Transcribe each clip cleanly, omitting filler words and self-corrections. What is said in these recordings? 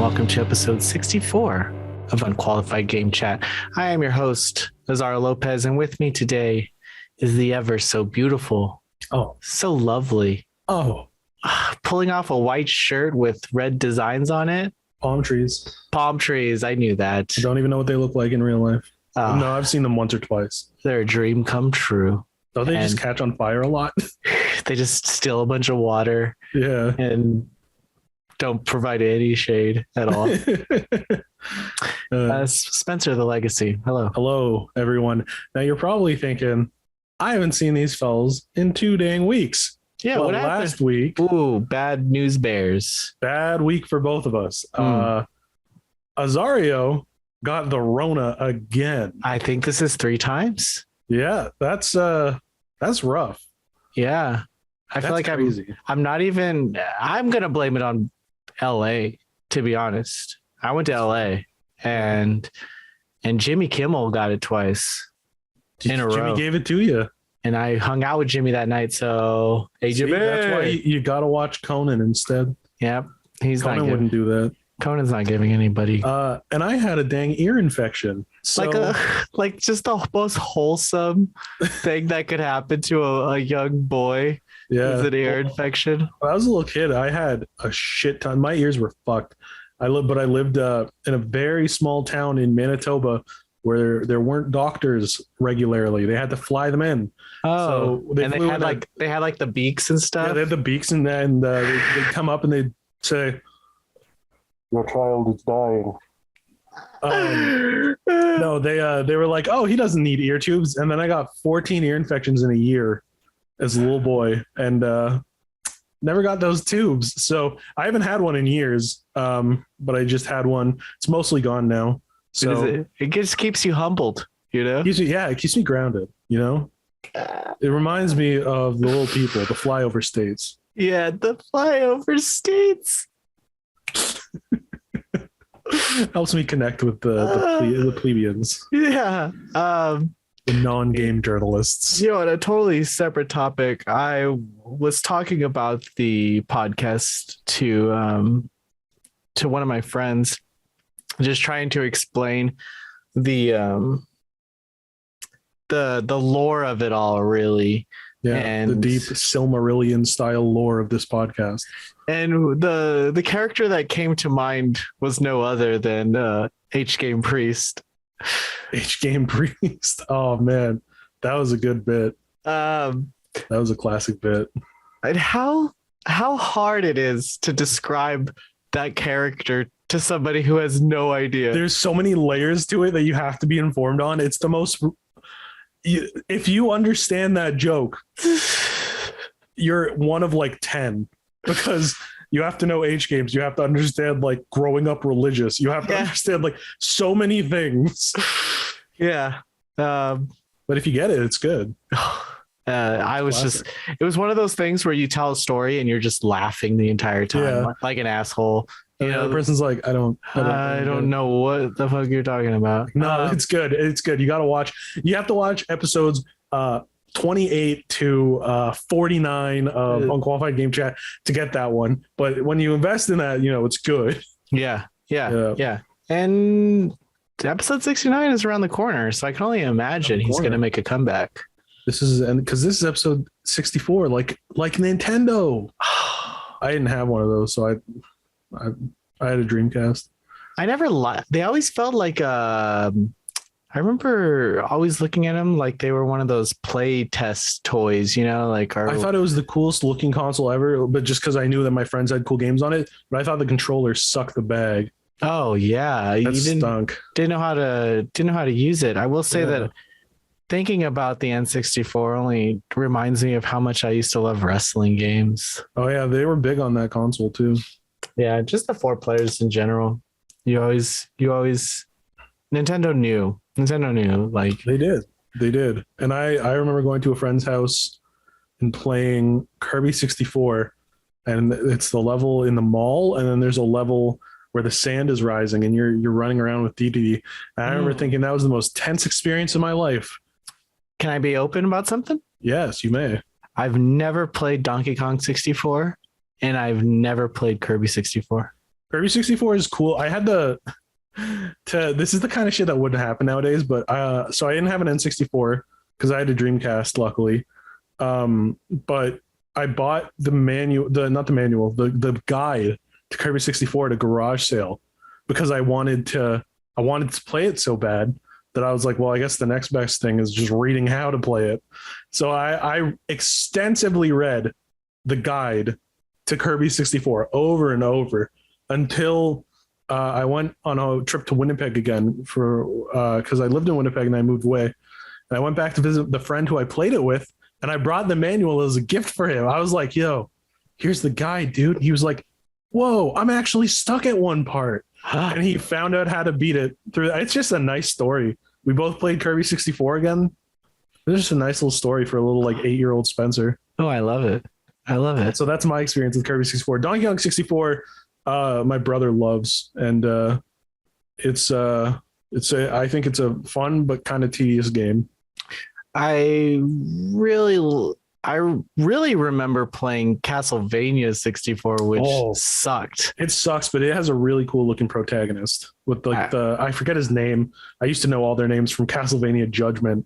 welcome to episode 64 of Unqualified Game Chat. I am your host, Azario Lopez, and with me today is the ever so beautiful, so lovely, pulling off a white shirt with red designs on it. Palm trees. Palm trees, I knew that. I don't even know what they look like in real life. No, I've seen them once or twice. They're a dream come true. Don't they just catch on fire a lot? They just steal a bunch of water. Yeah. And don't provide any shade at all. Spencer, the legacy. Hello, everyone. Now you're probably thinking, I haven't seen these fellas in 2 dang weeks. Yeah, well, what happened? Last week. Ooh, bad news bears. Bad week for both of us. Azario got the Rona again. I think this is 3 times. Yeah, that's rough. Yeah. I feel like crazy. I'm gonna blame it on LA, to be honest. I went to LA and Jimmy Kimmel got it twice in a row. Jimmy gave it to you. And I hung out with Jimmy that night. So hey, Jimmy. That's why you gotta watch Conan instead. Yep. Conan wouldn't do that. Conan's not giving anybody. And I had a dang ear infection. So like just the most wholesome thing that could happen to a young boy. Yeah, is an ear infection. When I was a little kid, I had a shit ton. My ears were fucked. I lived in a very small town in Manitoba where there weren't doctors regularly. They had to fly them in. Oh, so they had like the beaks and stuff. Yeah, they had the beaks and they'd come up and they'd say, "Your child is dying." No, they were like, "Oh, he doesn't need ear tubes." And then I got 14 ear infections in a year as a little boy, and never got those tubes. So I haven't had one in years, but I just had one. It's mostly gone now. So it just keeps you humbled, you know? It keeps me grounded, you know? It reminds me of the little people, the flyover states. Yeah, the flyover states. Helps me connect with the plebeians. Yeah. The non-game journalists. You know, on a totally separate topic, I was talking about the podcast to one of my friends, just trying to explain the lore of it all, really. Yeah, and the deep Silmarillion style lore of this podcast. And the character that came to mind was no other than H Game Priest. H Game Priest. Oh man, that was a good bit. That was a classic bit. And how hard it is to describe that character to somebody who has no idea. There's so many layers to it that you have to be informed on. It's the most. If you understand that joke, you're one of like 10, because you have to know H games. You have to understand like growing up religious. You have to understand like so many things. Yeah. But if you get it, it's good. It was one of those things where you tell a story and you're just laughing the entire time, like an asshole. You know, the person's like, I don't know what the fuck you're talking about. No, it's good. It's good. You got to watch. You have to watch episodes 28 to 49 of Unqualified Game Chat to get that one. But when you invest in that, you know, it's good. Yeah. And episode 69 is around the corner, so I can only imagine he's going to make a comeback. This is episode 64, like Nintendo. I didn't have one of those, so I had a Dreamcast. I never they always felt like I remember always looking at them like they were one of those play test toys, you know, like I thought it was the coolest looking console ever, but just because I knew that my friends had cool games on it, but I thought the controller sucked the bag. Oh yeah, that stunk. Didn't know how to use it. I will say that thinking about the N64 only reminds me of how much I used to love wrestling games. Oh yeah, they were big on that console too. Yeah, just the 4 players in general. You always Nintendo knew like they did. And I remember going to a friend's house and playing Kirby 64, and it's the level in the mall, and then there's a level where the sand is rising and you're running around with DDD. And I remember thinking that was the most tense experience in my life. Can I be open about something? Yes, you may. I've never played Donkey Kong 64 and I've never played Kirby 64. Kirby 64 is cool. I had this is the kind of shit that wouldn't happen nowadays, but so I didn't have an N64 because I had a Dreamcast, luckily. But I bought the the guide to Kirby 64 at a garage sale because I wanted to play it so bad that I was like, well, I guess the next best thing is just reading how to play it. So I extensively read the guide to Kirby 64 over and over until I went on a trip to Winnipeg again because I lived in Winnipeg and I moved away. And I went back to visit the friend who I played it with, and I brought the manual as a gift for him. I was like, yo, here's the guide, dude. He was like, whoa, I'm actually stuck at one part. And he found out how to beat it through. It's just a nice story. We both played Kirby 64 again. It's just a nice little story for a little like 8-year-old Spencer. Oh, I love it. I love it. So that's my experience with Kirby 64. Donkey Kong 64, my brother loves, and I think it's a fun but kind of tedious game. I really remember playing Castlevania 64, which sucked. It sucks, but it has a really cool looking protagonist with I forget his name. I used to know all their names from Castlevania Judgment.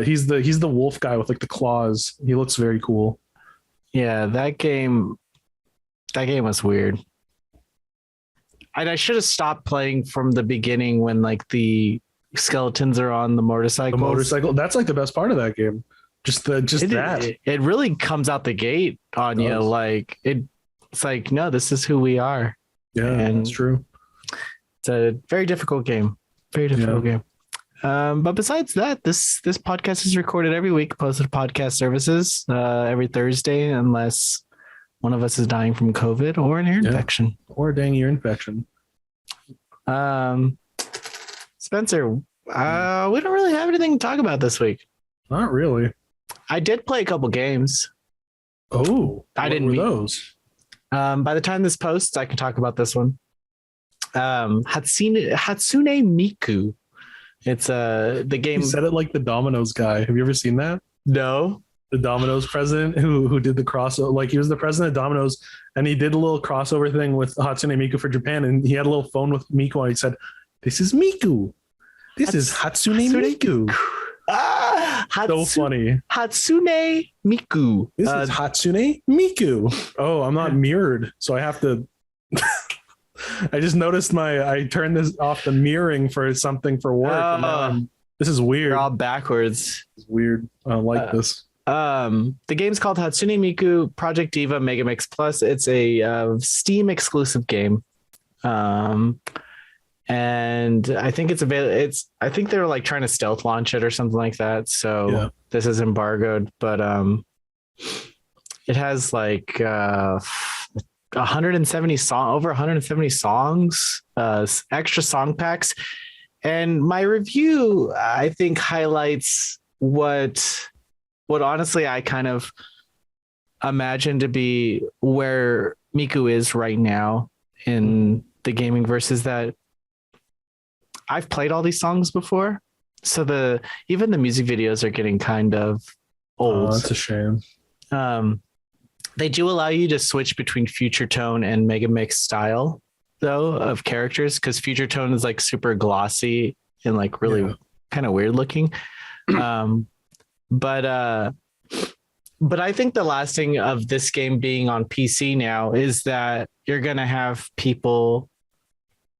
He's the wolf guy with like the claws. He looks very cool. Yeah, that game was weird. And I should have stopped playing from the beginning when like the skeletons are on the motorcycle. The motorcycle. That's like the best part of that game. It really comes out the gate on you. Like it's like, no, this is who we are. Yeah, and that's true. It's a very difficult game. Very difficult game. But besides that, this podcast is recorded every week, posted to podcast services every Thursday, unless one of us is dying from COVID or an ear infection. Or a dang ear infection. Spencer, we don't really have anything to talk about this week. Not really. I did play a couple games. Oh, I didn't meet those. By the time this posts, I can talk about this one. Hatsune Miku. It's the game. You said it like the Domino's guy. Have you ever seen that? No. The Domino's president who did the crossover. Like he was the president of Domino's, and he did a little crossover thing with Hatsune Miku for Japan, and he had a little phone with Miku, and he said, "This is Miku. This is Hatsune Miku." So funny. Hatsune Miku. This is Hatsune Miku. Oh, I'm not mirrored, so I have to. I just noticed I turned this off the mirroring for something for work. And now this is weird. We're all backwards. It's weird. I don't like this. The game's called Hatsune Miku Project Diva Megamix Plus. It's a Steam exclusive game. And I think it's available. I think they were like trying to stealth launch it or something like that. So this is embargoed, but it has like 170 over 170 songs, extra song packs. And my review, I think, highlights what honestly I kind of imagine to be where Miku is right now in the gaming versus that. I've played all these songs before, so even the music videos are getting kind of old. Oh, that's a shame. They do allow you to switch between Future Tone and Megamix style, though, of characters, because Future Tone is like super glossy and like really kind of weird looking. But I think the last thing of this game being on PC now is that you're gonna have people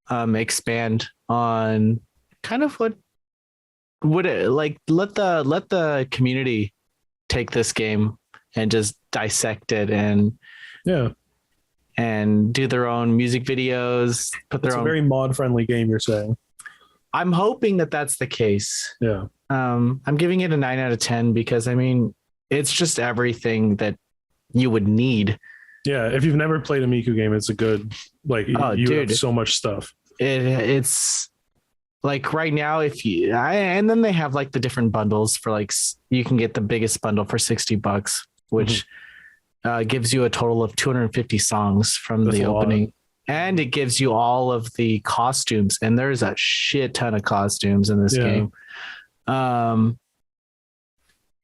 expand on kind of what would it like let the community take this game and just dissect it and do their own music videos, put their own. It's a very mod friendly game, you're saying. I'm hoping that that's the case. Yeah. I'm giving it a 9 out of 10 because I mean it's just everything that you would need. Yeah, if you've never played a Miku game, it's a good you have so much stuff. It's like right now and then they have like the different bundles for like you can get the biggest bundle for $60, which gives you a total of 250 songs from the opening, and it gives you all of the costumes, and there's a shit ton of costumes in this game.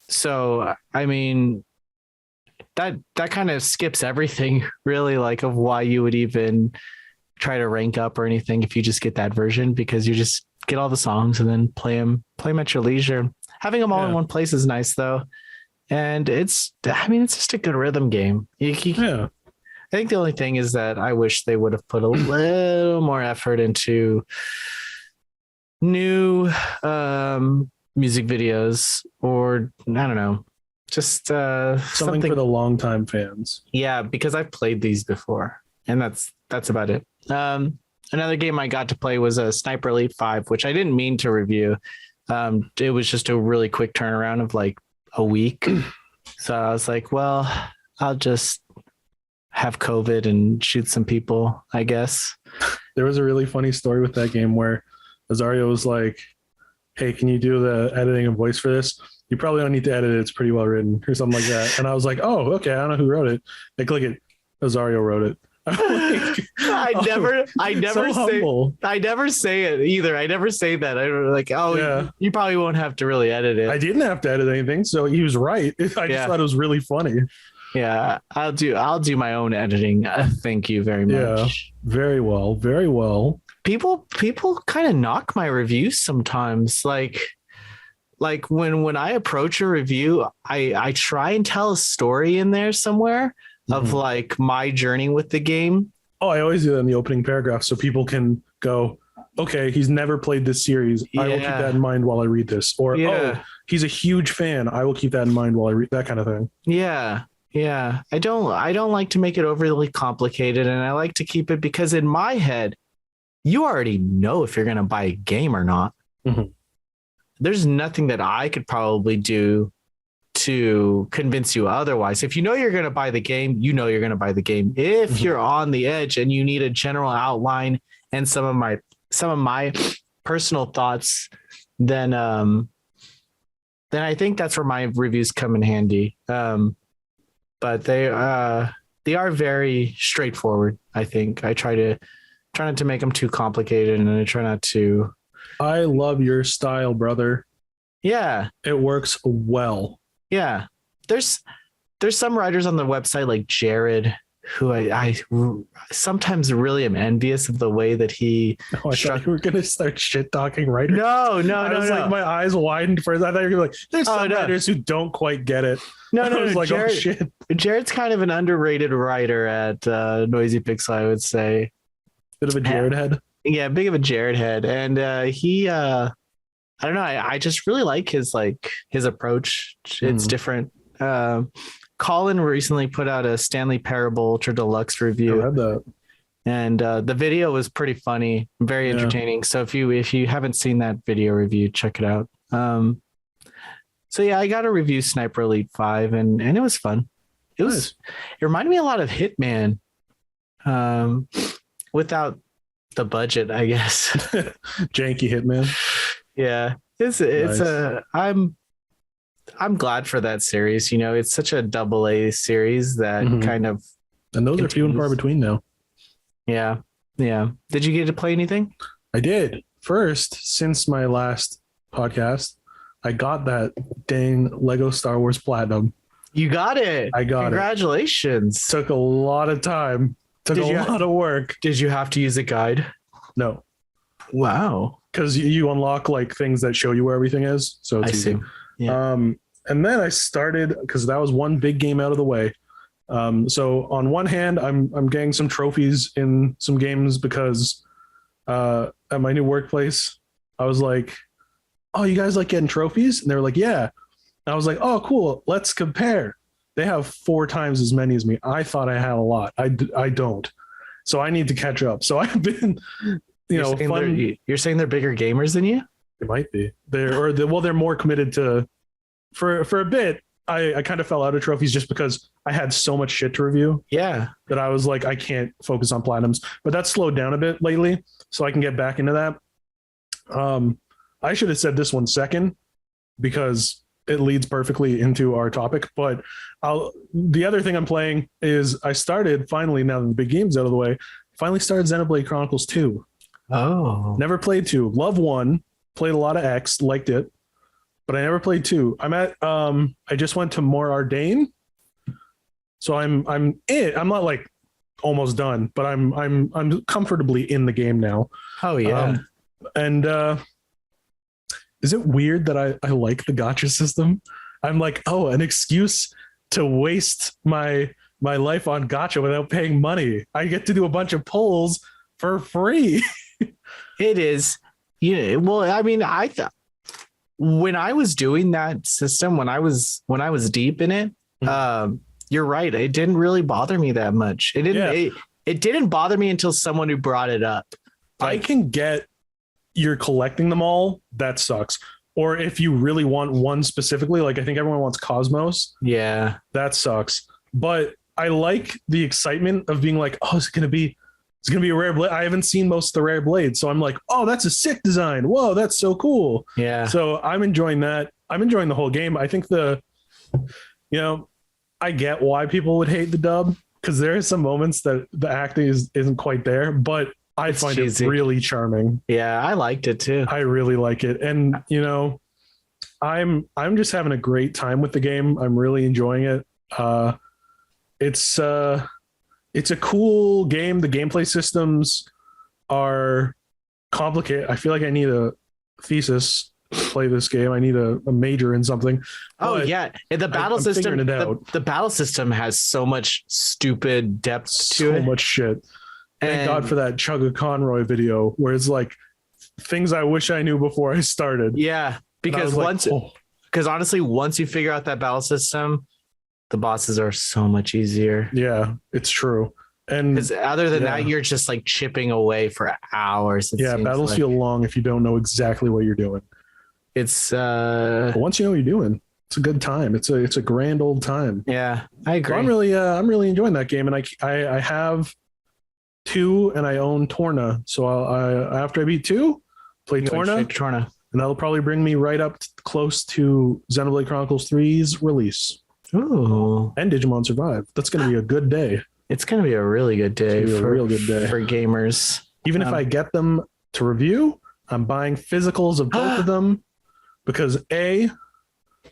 So I mean that kind of skips everything really, like of why you would even try to rank up or anything if you just get that version, because you just get all the songs and then play them at your leisure. Having them all in one place is nice though. And it's just a good rhythm game. Yeah. I think the only thing is that I wish they would have put a little more effort into new music videos, or I don't know, just something for the longtime fans. Yeah, because I've played these before, and that's about it. Another game I got to play was a Sniper Elite 5, which I didn't mean to review. It was just a really quick turnaround of like a week. So I was like, well, I'll just have COVID and shoot some people, I guess. There was a really funny story with that game where Azario was like, hey, can you do the editing and voice for this? You probably don't need to edit it. It's pretty well written or something like that. And I was like, oh, okay. I don't know who wrote it. They click it. Azario wrote it. I never say it either. I never say that. I don't like, you probably won't have to really edit it. I didn't have to edit anything. So he was right. I just thought it was really funny. Yeah, I'll do my own editing. Thank you very much. Yeah, very well, very well. People kind of knock my reviews sometimes. Like when I approach a review, I try and tell a story in there somewhere of like my journey with the game. Oh, I always do that in the opening paragraph so people can go, okay, he's never played this series. I will keep that in mind while I read this. Or oh, he's a huge fan. I will keep that in mind while I read, that kind of thing. Yeah. Yeah, I don't like to make it overly complicated, and I like to keep it because in my head, you already know if you're going to buy a game or not. Mm-hmm. There's nothing that I could probably do to convince you otherwise. If you know you're going to buy the game, you know you're going to buy the game. If you're on the edge and you need a general outline and some of my personal thoughts, then I think that's where my reviews come in handy. But they are very straightforward. I think I try not to make them too complicated, and I try not to. I love your style, brother. Yeah, it works well. Yeah, there's some writers on the website like Jared, who I sometimes really am envious of the way that he. Oh, I thought you were gonna start shit talking writers. No. I was like, my eyes widened first. I thought you were gonna be like, there's some writers who don't quite get it. No, I was like, Jared, oh shit. Jared's kind of an underrated writer at Noisy Pixel, I would say. Bit of a Jared head. Yeah, big of a Jared head, and he. I don't know. I just really like his approach. It's different. Colin recently put out a Stanley Parable Ultra Deluxe review. I read that. And the video was pretty funny, very entertaining. So if you haven't seen that video review, check it out. So yeah, I got to review Sniper Elite 5 and it was fun. It reminded me a lot of Hitman, without the budget, I guess. Janky Hitman. Yeah, I'm glad for that series. You know, it's such a AA series that kind of, and those are few and far between now. Yeah. Did you get to play anything? I did. First, since my last podcast, I got that dang Lego Star Wars Platinum. You got it. I got Congratulations. Took a lot of time. Took a lot of work. Did you have to use a guide? No. Wow. Because you unlock like things that show you where everything is. So it's easy. Yeah. And then I started, because that was one big game out of the way. So on one hand, I'm getting some trophies in some games because at my new workplace, I was like, oh, you guys like getting trophies? And they were like, yeah. And I was like, oh, cool. Let's compare. They have 4 times as many as me. I thought I had a lot. I don't. So I need to catch up. So I've been, you're saying they're bigger gamers than you? They might be. They're more committed to, for a bit, I kind of fell out of trophies just because I had so much shit to review. Yeah. That I was like, I can't focus on platinums. But that's slowed down a bit lately, so I can get back into that. I should have said this one second because it leads perfectly into our topic. But the other thing I'm playing is I started finally, now that the big game's out of the way, finally started Xenoblade Chronicles 2. Oh. Never played 2. Love 1. Played a lot of X. Liked it. But I never played 2. I'm at I just went to More Ardain. So I'm not like almost done, but I'm comfortably in the game now. Oh yeah. And is it weird that I like the gacha system? I'm like, oh, an excuse to waste my life on gacha without paying money. I get to do a bunch of pulls for free. It is. Yeah. Well, I mean, I thought when I was doing that system, when I was deep in it, you're right. It didn't really bother me that much. It didn't. Yeah. It didn't bother me until someone who brought it up. Like, I can get you're collecting them all. That sucks. Or if you really want one specifically, like I think everyone wants Cosmos. Yeah, that sucks. But I like the excitement of being like, oh, it's gonna be a rare blade. I haven't seen most of the rare blades, so I'm like, oh, that's a sick design. Whoa, that's so cool. Yeah. So I'm enjoying that. I'm enjoying the whole game. I think I get why people would hate the dub because there are some moments that the acting isn't quite there, but I find cheesy. It really charming. Yeah, I liked it too. I really like it. And I'm just having a great time with the game. I'm really enjoying it. It's a cool game. The gameplay systems are complicated. I feel like I need a thesis to play this game. I need a major in something. Oh yeah. The battle system, the battle system has so much stupid depth to it. So much shit. Thank God for that Chugga Conroy video where it's like things I wish I knew before I started. Yeah, because honestly, once you figure out that battle system, the bosses are so much easier. Yeah, it's true. And because other than that, you're just like chipping away for hours. Battles feel long if you don't know exactly what you're doing. It's but once you know what you're doing, it's a good time. It's a grand old time. Yeah, I agree. So I'm really enjoying that game, and I have 2 and I own Torna. So after I beat 2, play Torna, and that'll probably bring me right up close to Xenoblade Chronicles 3's release. Ooh. And Digimon Survive. That's going to be a good day. It's going to be a really good day for gamers. Even if I get them to review, I'm buying physicals of both of them because A,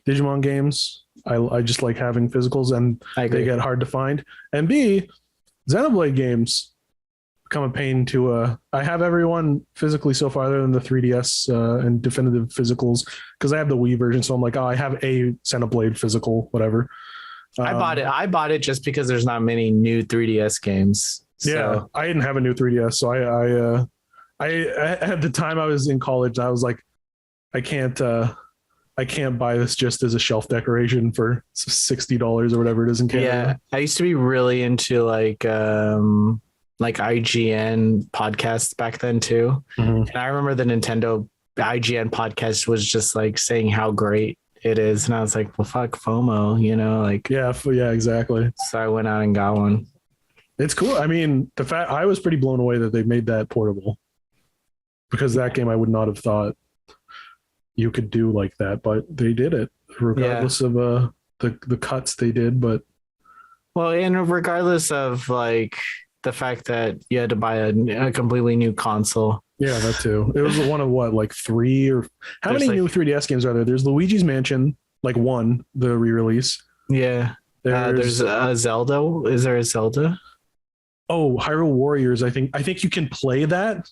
Digimon games, I just like having physicals and they get hard to find. And B, Xenoblade games become a pain to I have everyone physically so far other than the 3DS and definitive physicals because I have the Wii version, so I'm like, oh, I have a Xenoblade physical, whatever. I bought it just because there's not many new 3DS games. So. Yeah, I didn't have a new 3DS, so I at the time I was in college, I was like, I can't buy this just as a shelf decoration for $60 or whatever it is in Canada. Yeah, I used to be really into like IGN podcasts back then too. Mm-hmm. And I remember the Nintendo IGN podcast was just like saying how great it is. And I was like, well, fuck FOMO, Yeah, exactly. So I went out and got one. It's cool. I mean, the fact I was pretty blown away that they made that portable because that game I would not have thought you could do like that, but they did it regardless of the cuts they did. But and regardless of like the fact that you had to buy a completely new console. Yeah, that too. It was one of like 3 or how many new 3DS games are there? There's Luigi's Mansion, like 1, the re-release. Yeah. There's a Zelda. Is there a Zelda? Oh, Hyrule Warriors. I think you can play that,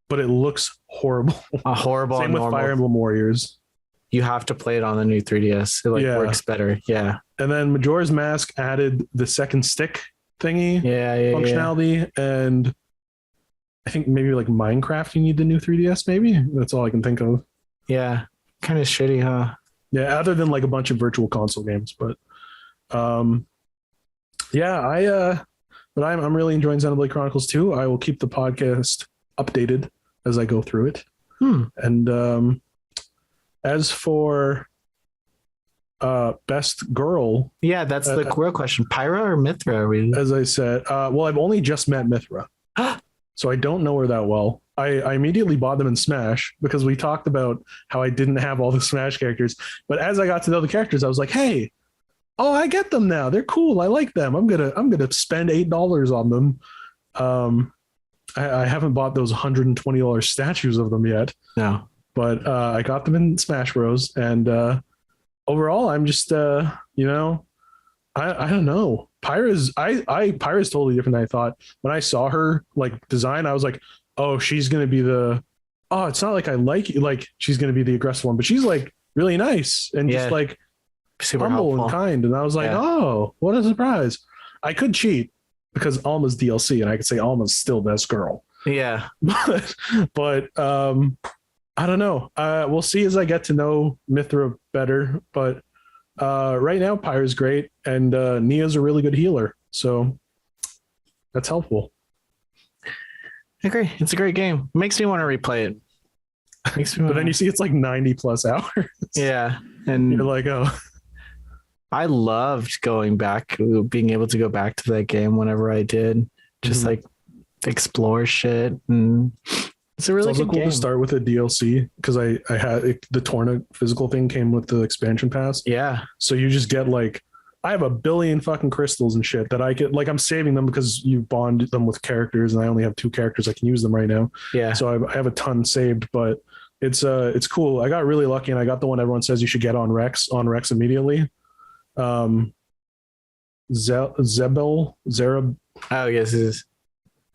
but it looks horrible. Horrible. Same with Fire Emblem Warriors. You have to play it on the new 3DS. It works better. Yeah. And then Majora's Mask added the second stick thingy functionality, and I think maybe like Minecraft you need the new 3DS. Maybe that's all I can think of. Yeah, kind of shitty, huh? Yeah, other than like a bunch of virtual console games, but I'm really enjoying Xenoblade Chronicles 2. I will keep the podcast updated as I go through it. And as for best girl, that's the real question. Pyra or Mithra? Really? As I said, I've only just met Mithra, so I don't know her that well. I immediately bought them in Smash because we talked about how I didn't have all the Smash characters, but as I got to know the characters, I was like, hey, I get them now. They're cool. I like them. I'm gonna spend $8 on them. I haven't bought those $120 statues of them yet. No, but I got them in Smash Bros. And overall, I'm just I don't know. Pyra's totally different than I thought. When I saw her like design, I was like, oh, she's gonna be it's not like I like she's gonna be the aggressive one, but she's like really nice and just like super humble helpful and kind. And I was like, oh, what a surprise. I could cheat because Alma's DLC and I could say Alma's still best girl. Yeah. but I don't know. We'll see as I get to know Mithra better. But right now, Pyra's great, and Nia's a really good healer. So that's helpful. I agree. It's a great game. Makes me want to replay it. But then you see it's like 90 plus hours. Yeah. And you're like, oh. I loved being able to go back to that game whenever I did. Just like explore shit. And it's a really good cool game. To start with a DLC because I had the Torna physical thing came with the expansion pass. Yeah. So you just get like, I have a billion fucking crystals and shit that I get. Like I'm saving them because you bond them with characters and I only have 2 characters. I can use them right now. Yeah. So I have a ton saved, but it's cool. I got really lucky and I got the one everyone says you should get on Rex immediately. Zerab. Oh yes, it is.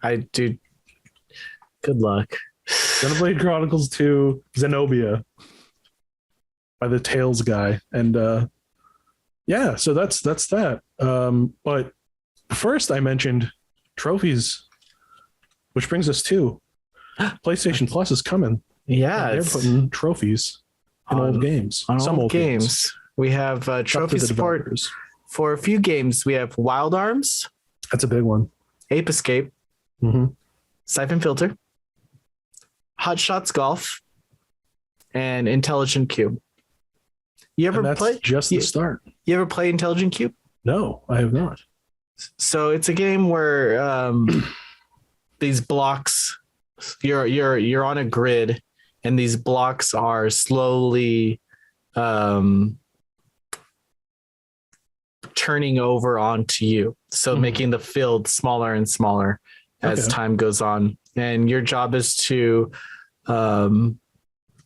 I do. Good luck. Xenoblade Chronicles 2, Zenobia by the Tails guy. And yeah, so that's that. But first I mentioned trophies, which brings us to PlayStation Plus is coming. Yeah, they're putting trophies in old games. Some old games. We have trophy support for a few games. We have Wild Arms. That's a big one. Ape Escape. Siphon Filter. Hot Shots Golf. And Intelligent Cube. You ever play? Just the start. You ever play Intelligent Cube? No, I have not. So it's a game where these blocks, you're on a grid, and these blocks are slowly turning over onto you. So making the field smaller and smaller as time goes on. And your job is to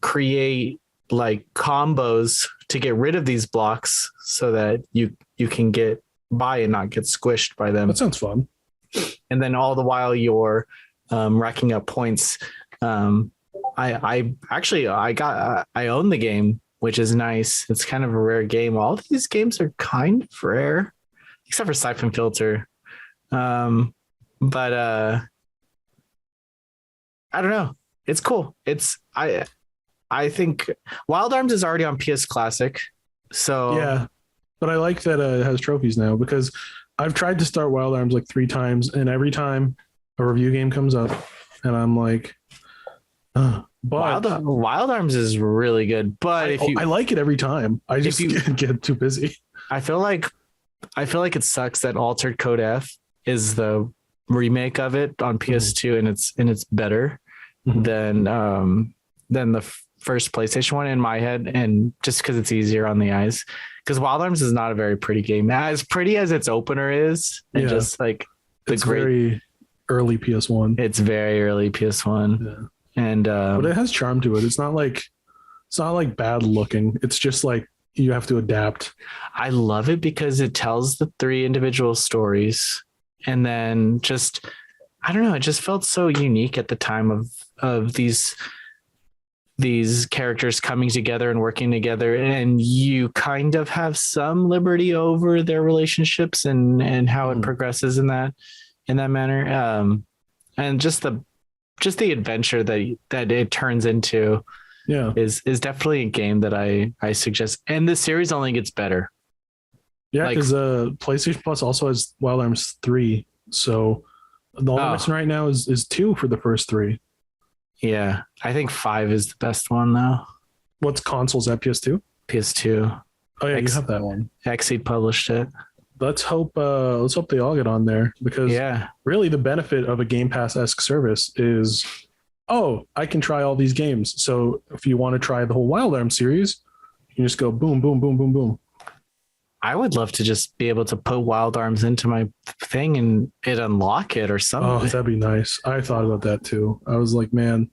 create like combos to get rid of these blocks so that you can get by and not get squished by them. That sounds fun. And then all the while you're racking up points. I own the game, which is nice. It's kind of a rare game. All of these games are kind of rare, except for Siphon Filter. But I don't know. It's cool. I think Wild Arms is already on PS Classic. So yeah, but I like that it has trophies now because I've tried to start Wild Arms like 3 times, and every time a review game comes up, and I'm like, but Wild Arms is really good. But I like it every time. I just get too busy. I feel like it sucks that Altered Code F is the remake of it on PS2, and it's better than the first PlayStation one in my head, and just because it's easier on the eyes. Because Wild Arms is not a very pretty game, as pretty as its opener is, and just like very early PS1. It's very early PS1, and but it has charm to it. It's not like bad looking. It's just like you have to adapt. I love it because it tells the 3 individual stories, and then just I don't know. It just felt so unique at the time of these characters coming together and working together, and you kind of have some liberty over their relationships and how it progresses in that manner. And just the adventure that it turns into is definitely a game that I suggest. And the series only gets better. Yeah, because PlayStation Plus also has Wild Arms 3. So the only missing right now is 2 for the first 3. Yeah, I think 5 is the best one though. What's consoles at PS2? PS2. Oh yeah, you have that one. Xseed published it. Let's hope they all get on there, because really the benefit of a Game Pass-esque service is, I can try all these games. So if you want to try the whole Wild Arms series, you can just go boom, boom, boom, boom, boom. I would love to just be able to put Wild Arms into my thing and it unlock it or something. Oh, that'd be nice. I thought about that too. I was like, man.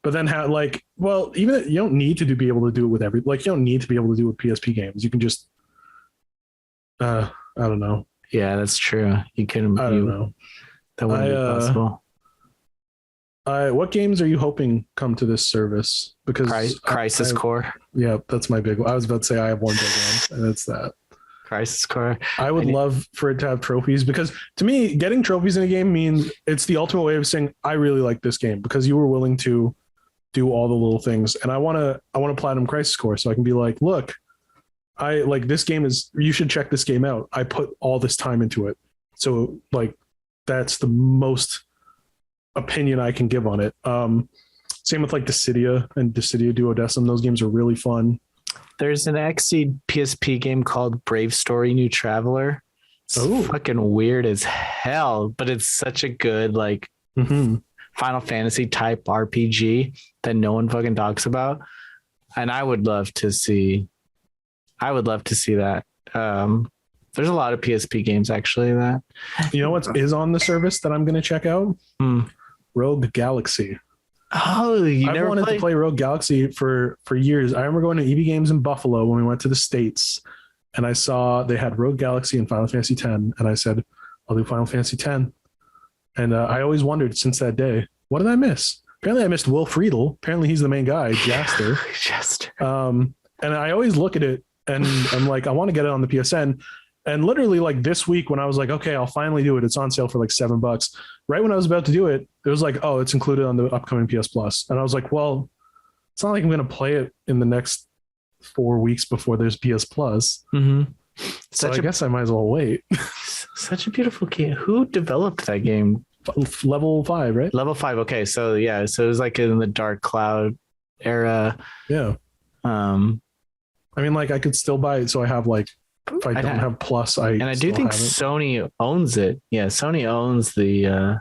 But then even you don't need to be able to do it with you don't need to be able to do it with PSP games. You can just, I don't know. Yeah, that's true. You couldn't. I don't know. That wouldn't be possible. What games are you hoping come to this service? Because Crisis Core. Yeah, that's my big one. I was about to say I have one big one, and it's that. Crisis Core. I would love for it to have trophies, because to me, getting trophies in a game means it's the ultimate way of saying I really like this game because you were willing to do all the little things. And I want to platinum Crisis Core so I can be like, look, I like this game you should check this game out. I put all this time into it. So like that's the most opinion I can give on it. Same with like Dissidia and Dissidia Duodecim. Those games are really fun. There's an Xseed PSP game called Brave Story New Traveler. It's fucking weird as hell, but it's such a good like Final Fantasy type RPG that no one fucking talks about. And I would love to see that. There's a lot of PSP games actually that. You know what is on the service that I'm going to check out? Rogue Galaxy. Oh, I've wanted to play Rogue Galaxy for years. I remember going to EB Games in Buffalo when we went to the States, and I saw they had Rogue Galaxy and Final Fantasy X, and I said, I'll do Final Fantasy X. And I always wondered since that day, what did I miss? Apparently I missed Will Friedle. Apparently he's the main guy, Jaster. And I always look at it and I'm like, I want to get it on the PSN. And literally like this week when I was like, okay, I'll finally do it. It's on sale for like $7. Right when I was about to do it, it was like, oh, it's included on the upcoming PS Plus. And I was like, well, it's not like I'm going to play it in the next 4 weeks before there's PS Plus. So I guess I might as well wait. Such a beautiful game. Who developed that game? Level 5, right? Level 5. Okay. So yeah. So it was like in the Dark Cloud era. Yeah. I mean, like I could still buy it. So I have like, if I don't have Plus, I do think Sony owns it. Yeah, Sony owns the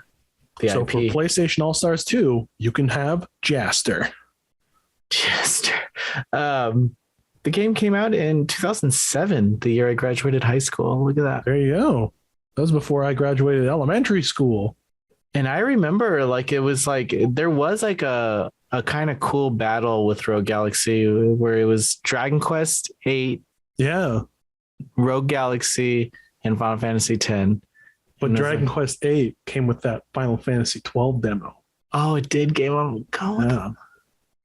so IP. For PlayStation All Stars 2, you can have Jaster. The game came out in 2007, the year I graduated high school. Look at that. There you go. That was before I graduated elementary school. And I remember like it was like there was like a kind of cool battle with Rogue Galaxy where it was Dragon Quest 8. Yeah. Rogue Galaxy and Final Fantasy X. But Dragon Quest 8 came with that Final Fantasy 12 demo. Oh, it did. Game on. Yeah.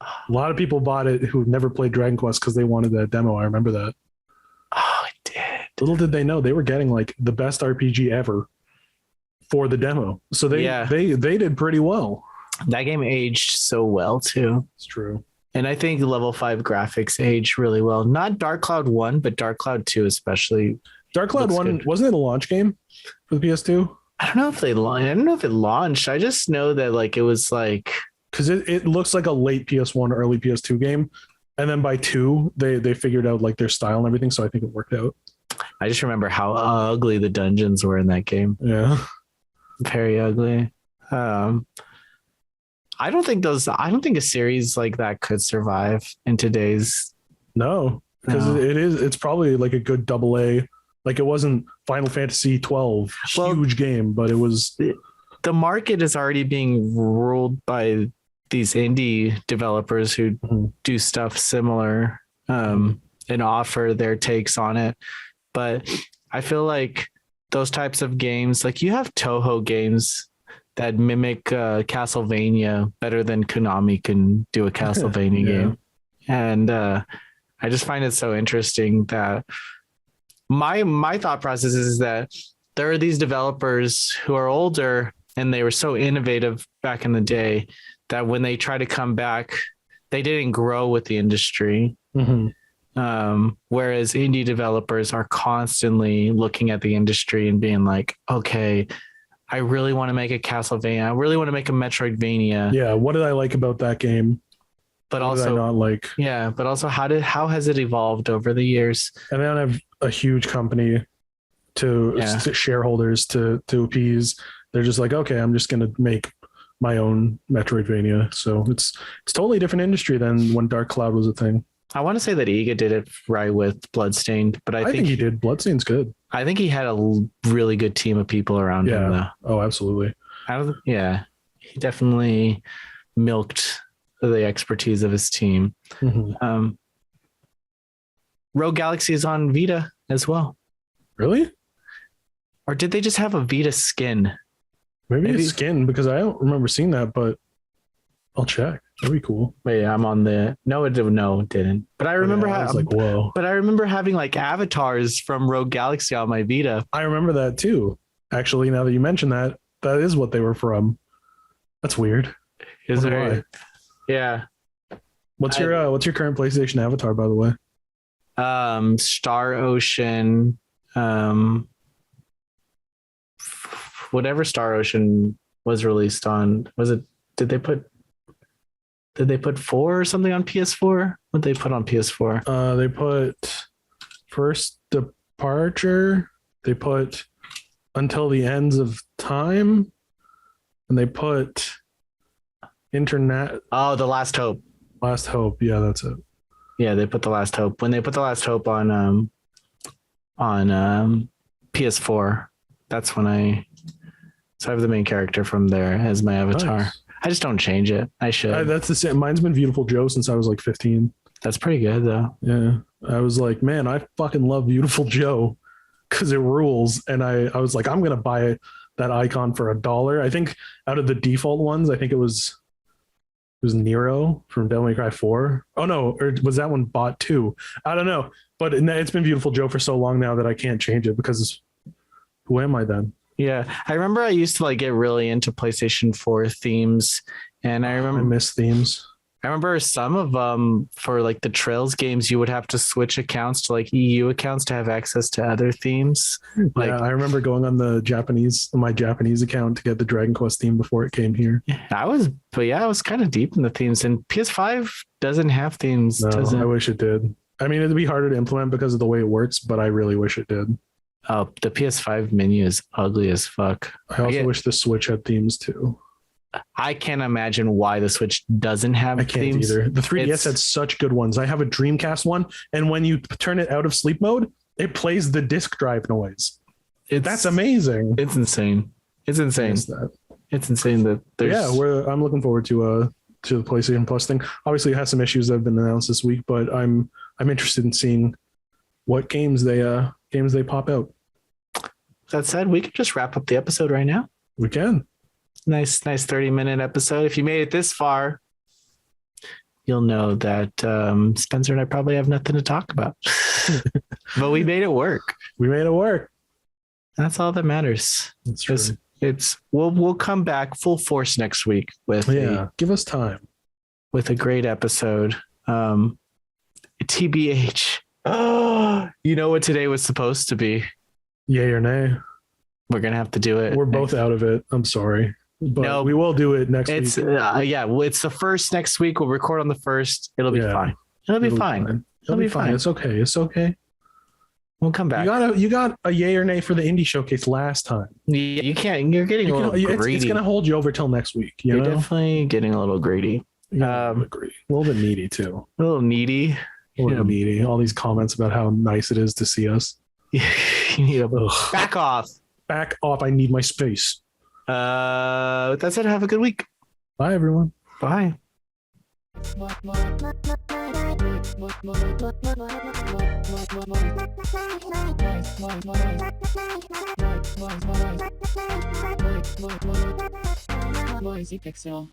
A lot of people bought it who never played Dragon Quest because they wanted that demo. I remember that. Oh, it did. Little did they know they were getting like the best RPG ever for the demo. So they did pretty well. That game aged so well too. It's true. And I think level 5 graphics aged really well. Not Dark Cloud 1, but Dark Cloud 2 especially. Dark Cloud 1 wasn't it a launch game for the PS2? I don't know if it launched. I just know that like it was like because it looks like a late PS1, early PS2 game. And then by 2, they figured out like their style and everything. So I think it worked out. I just remember how ugly the dungeons were in that game. Yeah. Very ugly. I don't think a series like that could survive in today's. No, because it's probably like a good AA. Like it wasn't Final Fantasy 12, huge game, but it was. The market is already being ruled by these indie developers who do stuff similar and offer their takes on it. But I feel like those types of games, like you have Toho games that mimic Castlevania better than Konami can do a Castlevania game. And I just find it so interesting that my thought process is that there are these developers who are older and they were so innovative back in the day that when they try to come back, they didn't grow with the industry. Whereas indie developers are constantly looking at the industry and being like, okay, I really want to make a Castlevania. I really want to make a Metroidvania. Yeah. What did I like about that game? But what also did I not like. Yeah. But also how has it evolved over the years? And they don't have a huge company to shareholders to appease. They're just like, okay, I'm just going to make my own Metroidvania. So it's totally different industry than when Dark Cloud was a thing. I want to say that Iga did it right with Bloodstained, but I think he did. Bloodstained's good. I think he had a really good team of people around him, though. Oh, absolutely. He definitely milked the expertise of his team. Rogue Galaxy is on Vita as well. Really? Or did they just have a Vita skin? Maybe it's skin, because I don't remember seeing that, but I'll check. That'd be cool. Wait, I'm on the no, it didn't. But I remember I was like, whoa. But I remember having like avatars from Rogue Galaxy on my Vita. I remember that too. Actually, now that you mention that, that is what they were from. That's weird. Is there? Yeah. What's your current PlayStation avatar, by the way? Star Ocean. Whatever Star Ocean was released on. Was it? Did they put 4 or something on PS4? What did they put on PS4? They put First Departure. They put Until the Ends of Time, and they put Internet. Oh, The Last Hope. Last Hope. Yeah, that's it. Yeah, they put The Last Hope. When they put The Last Hope on PS4, that's when I have the main character from there as my avatar. Nice. I just don't change it. I should. That's the same. Mine's been Beautiful Joe since I was like 15. That's pretty good though. Yeah. I was like, man, I fucking love Beautiful Joe because it rules. And I was like, I'm going to buy that icon for $1. I think out of the default ones, I think it was Nero from Devil May Cry 4. Oh no, or was that one bought too? I don't know. But it's been Beautiful Joe for so long now that I can't change it because who am I then? Yeah, I remember I used to like get really into PlayStation 4 themes, and I miss themes. I remember some of them for like the Trails games, you would have to switch accounts to like EU accounts to have access to other themes. Like, yeah, I remember going on my Japanese account to get the Dragon Quest theme before it came here. I was kind of deep in the themes, and PS5 doesn't have themes. No, doesn't. I wish it did. I mean, it'd be harder to implement because of the way it works, but I really wish it did. Oh, the PS5 menu is ugly as fuck. I also wish the Switch had themes too. I can't imagine why the Switch doesn't have themes. I can't either. The 3DS had such good ones. I have a Dreamcast one, and when you turn it out of sleep mode, it plays the disk drive noise. That's amazing. It's insane. It's insane that there's... Yeah, I'm looking forward to the PlayStation Plus thing. Obviously, it has some issues that have been announced this week, but I'm interested in seeing what games they pop out. That said, we could just wrap up the episode right now. We can. Nice 30-minute episode. If you made it this far, you'll know that Spencer and I probably have nothing to talk about. But we made it work. That's all that matters. That's true. We'll come back full force next week with give us time. With a great episode. TBH. Oh, you know what today was supposed to be? Yay or nay? We're gonna have to do it. We're both out of it. I'm sorry, but we will do it next week. It's the first next week. We'll record on the first. It'll be fine. It'll be fine. It'll be fine. It's okay. We'll come back. You got a yay or nay for the indie showcase last time. Yeah, you can't. You're getting a little greedy. It's gonna hold you over till next week. You're definitely getting a little greedy. A little bit needy too. A little needy. Needy. All these comments about how nice it is to see us. You need a back off. Back off. I need my space. With that said, have a good week. Bye, everyone. Bye. Noisy Pixel.